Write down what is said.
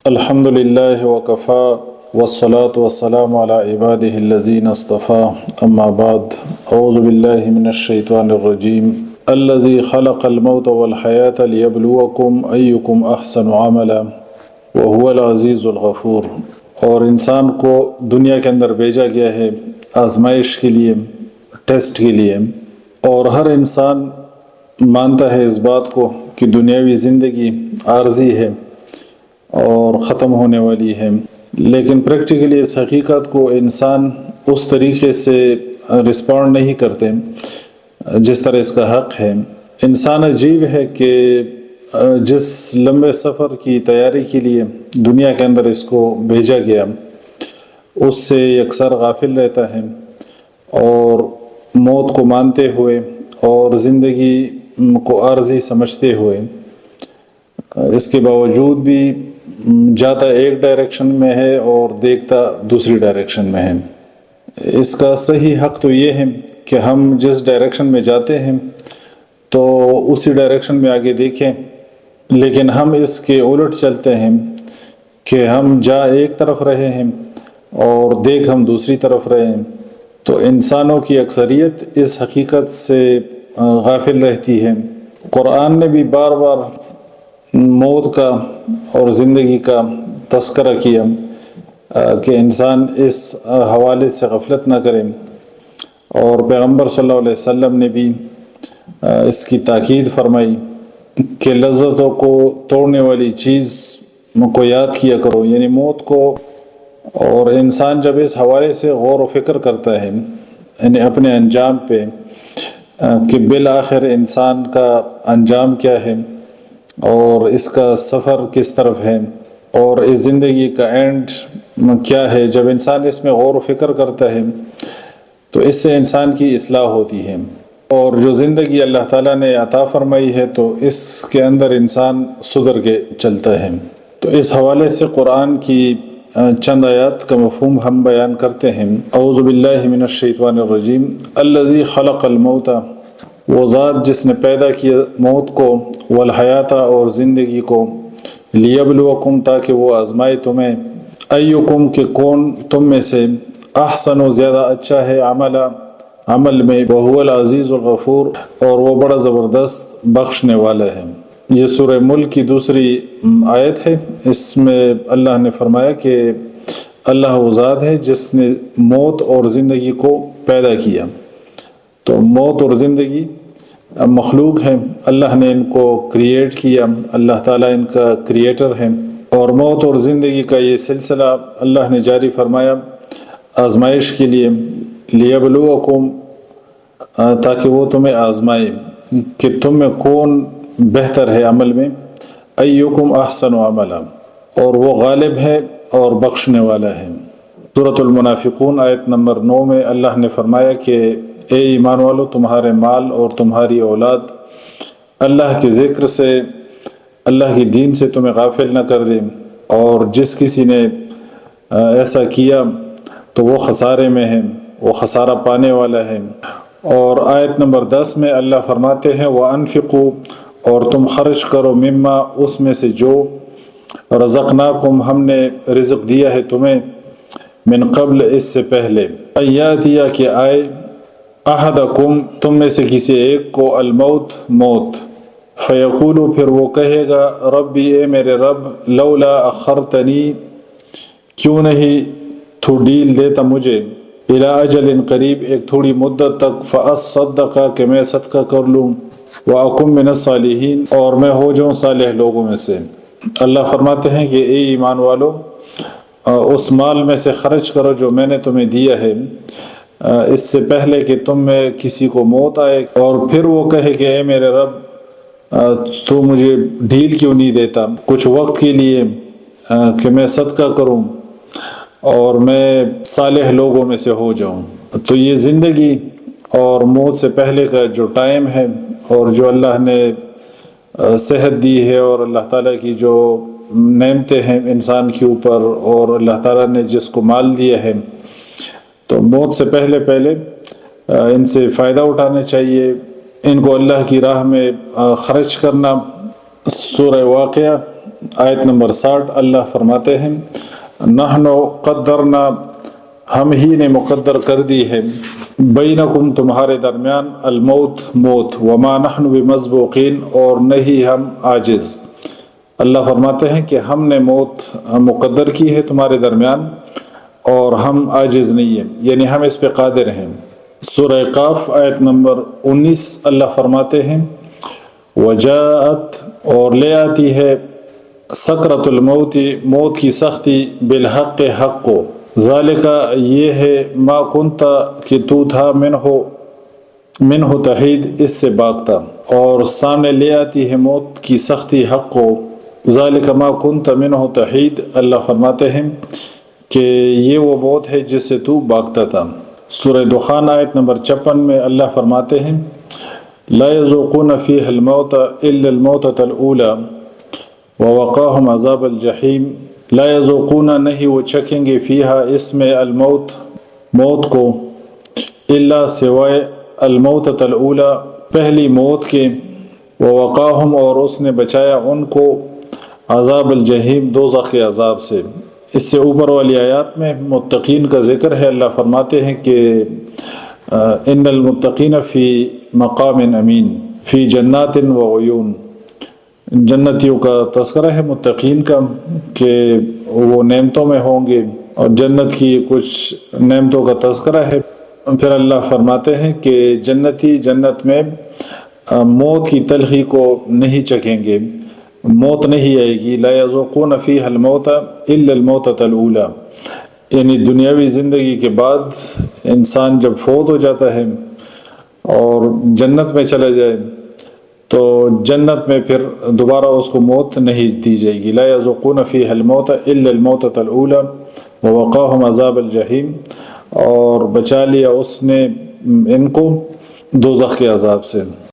الحمد للہ وکفا والصلاة والسلام علی عبادہ الذین اصطفیٰ اما بعد اعوذ باللہ من الشیطان الرجیم الذی خلق الموت والحیاة لیبلوکم ایکم احسن عملا وهو العزیز الغفور۔ اور انسان کو دنیا کے اندر بھیجا گیا ہے آزمائش کے لیے، ٹیسٹ کے لیے، اور ہر انسان مانتا ہے اس بات کو کہ دنیاوی زندگی عارضی ہے اور ختم ہونے والی ہے، لیکن پریکٹیکلی اس حقیقت کو انسان اس طریقے سے رسپونڈ نہیں کرتے جس طرح اس کا حق ہے۔ انسان عجیب ہے کہ جس لمبے سفر کی تیاری کے لیے دنیا کے اندر اس کو بھیجا گیا اس سے اکثر غافل رہتا ہے، اور موت کو مانتے ہوئے اور زندگی کو عارضی سمجھتے ہوئے اس کے باوجود بھی جاتا ایک ڈائریکشن میں ہے اور دیکھتا دوسری ڈائریکشن میں ہے۔ اس کا صحیح حق تو یہ ہے کہ ہم جس ڈائریکشن میں جاتے ہیں تو اسی ڈائریکشن میں آگے دیکھیں، لیکن ہم اس کے الٹ چلتے ہیں کہ ہم جا ایک طرف رہے ہیں اور دیکھ ہم دوسری طرف رہے ہیں۔ تو انسانوں کی اکثریت اس حقیقت سے غافل رہتی ہے۔ قرآن نے بھی بار بار موت کا اور زندگی کا تذکرہ کیا کہ انسان اس حوالے سے غفلت نہ کرے، اور پیغمبر صلی اللہ علیہ وسلم نے بھی اس کی تاکید فرمائی کہ لذتوں کو توڑنے والی چیز کو یاد کیا کرو، یعنی موت کو۔ اور انسان جب اس حوالے سے غور و فکر کرتا ہے یعنی اپنے انجام پہ کہ بالآخر انسان کا انجام کیا ہے اور اس کا سفر کس طرف ہے اور اس زندگی کا اینڈ کیا ہے، جب انسان اس میں غور و فکر کرتا ہے تو اس سے انسان کی اصلاح ہوتی ہے، اور جو زندگی اللہ تعالیٰ نے عطا فرمائی ہے تو اس کے اندر انسان سدھر کے چلتا ہے۔ تو اس حوالے سے قرآن کی چند آیات کا مفہوم ہم بیان کرتے ہیں۔ اعوذ باللہ من الشیطان الرجیم الذی خلق الموت، وہ ذات جس نے پیدا کیا موت کو، والحیات اور زندگی کو، لیبلوکم تاکہ وہ آزمائے تمہیں، ایکم کہ کون تم میں سے احسن و زیادہ اچھا ہے عمل میں، وہو العزیز الغفور اور وہ بڑا زبردست بخشنے والا ہے۔ یہ سورہ ملک کی دوسری آیت ہے۔ اس میں اللہ نے فرمایا کہ اللہ وہ ذات ہے جس نے موت اور زندگی کو پیدا کیا۔ تو موت اور زندگی مخلوق ہے، اللہ نے ان کو کریٹ کیا، اللہ تعالیٰ ان کا کریٹر ہے، اور موت اور زندگی کا یہ سلسلہ اللہ نے جاری فرمایا آزمائش کے لیے، لیبلوکم تاکہ وہ تمہیں آزمائے کہ تم میں کون بہتر ہے عمل میں، ایکم احسن عملا، اور وہ غالب ہے اور بخشنے والا ہے۔ سورۃ المنافقون آیت نمبر 9 میں اللہ نے فرمایا کہ اے ایمان والو، تمہارے مال اور تمہاری اولاد اللہ کے ذکر سے، اللہ کی دین سے تمہیں غافل نہ کر دیں، اور جس کسی نے ایسا کیا تو وہ خسارے میں ہے، وہ خسارہ پانے والا ہے۔ اور آیت نمبر 10 میں اللہ فرماتے ہیں وَأَنفِقُوا، اور تم خرچ کرو، مما اس میں سے جو رزقناکم ہم نے رزق دیا ہے تمہیں، من قبل اس سے پہلے، ایاتیا کہ آئے، احدکم تم میں سے کسی ایک کو، الموت موت، فیقولو پھر وہ کہے گا، ربی اے میرے رب، لولا اخرتنی کیوں نہیں تو ڈیل دیتا مجھے، الی اجل قریب ایک تھوڑی مدت تک، فاصدق کہ میں صدقہ کر لوں، واکم من الصالحین اور میں ہو جاؤں صالح لوگوں میں سے۔ اللہ فرماتے ہیں کہ اے ایمان والو، اس مال میں سے خرچ کرو جو میں نے تمہیں دیا ہے، اس سے پہلے کہ تم میں کسی کو موت آئے، اور پھر وہ کہے کہ اے میرے رب تو مجھے ڈھیل کیوں نہیں دیتا کچھ وقت کے لیے کہ میں صدقہ کروں اور میں صالح لوگوں میں سے ہو جاؤں۔ تو یہ زندگی اور موت سے پہلے کا جو ٹائم ہے، اور جو اللہ نے صحت دی ہے، اور اللہ تعالیٰ کی جو نعمتیں ہیں انسان کے اوپر، اور اللہ تعالیٰ نے جس کو مال دیا ہے، تو موت سے پہلے ان سے فائدہ اٹھانا چاہیے، ان کو اللہ کی راہ میں خرچ کرنا۔ سورہ واقعہ آیت نمبر 60 اللہ فرماتے ہیں نحن قدرنا، ہم ہی نے مقدر کر دی ہے، بینکم تمہارے درمیان، الموت موت، وما نحن بمسبوقین اور نہیں ہم عاجز۔ اللہ فرماتے ہیں کہ ہم نے موت مقدر کی ہے تمہارے درمیان اور ہم عاجز نہیں ہیں، یعنی ہم اس پہ قادر ہیں۔ سورہ قاف آیت نمبر 19 اللہ فرماتے ہیں وجاءت اور لے آتی ہے سکرۃ الموت، موت کی سختی، بالحق حق کو، ذالک یہ ہے ما کنت کہ تو تھا منہ تحید اس سے باغتا، اور سامنے لے آتی ہے موت کی سختی حق کو، ذالک ما کنت منہ تحید، اللہ فرماتے ہیں کہ یہ وہ موت ہے جس سے تو باغتا تھا۔ سورہ دخان آیت نمبر 56 میں اللہ فرماتے ہیں لا یذوقون فیہا الموت الا الموتۃ الاولی ووقاہم عذاب الجحیم، لا یذوقون نہیں وہ چکھیں گے فیہا اس میں الموت موت کو، الا سوائے الموتۃ الاولی پہلی موت کے، ووقاہم اور اس نے بچایا ان کو عذاب الجحیم دوزخ کے عذاب سے۔ اس سے اوپر والی آیات میں متقین کا ذکر ہے، اللہ فرماتے ہیں کہ ان المتقین فی مقام امین فی جنات و عیون، جنتیوں کا تذکرہ ہے متقین کا کہ وہ نعمتوں میں ہوں گے، اور جنت کی کچھ نعمتوں کا تذکرہ ہے۔ پھر اللہ فرماتے ہیں کہ جنتی جنت میں موت کی تلخی کو نہیں چکھیں گے، موت نہیں آئے گی، لا یذوقون فیہا الموت الا الموتۃ الاولی، یعنی دنیاوی زندگی کے بعد انسان جب فوت ہو جاتا ہے اور جنت میں چلا جائے تو جنت میں پھر دوبارہ اس کو موت نہیں دی جائے گی، لا یذوقون فیہا الموت الا الموتۃ الاولی ووقاہم عذاب الجحیم، اور بچا لیا اس نے ان کو دوزخ کے عذاب سے۔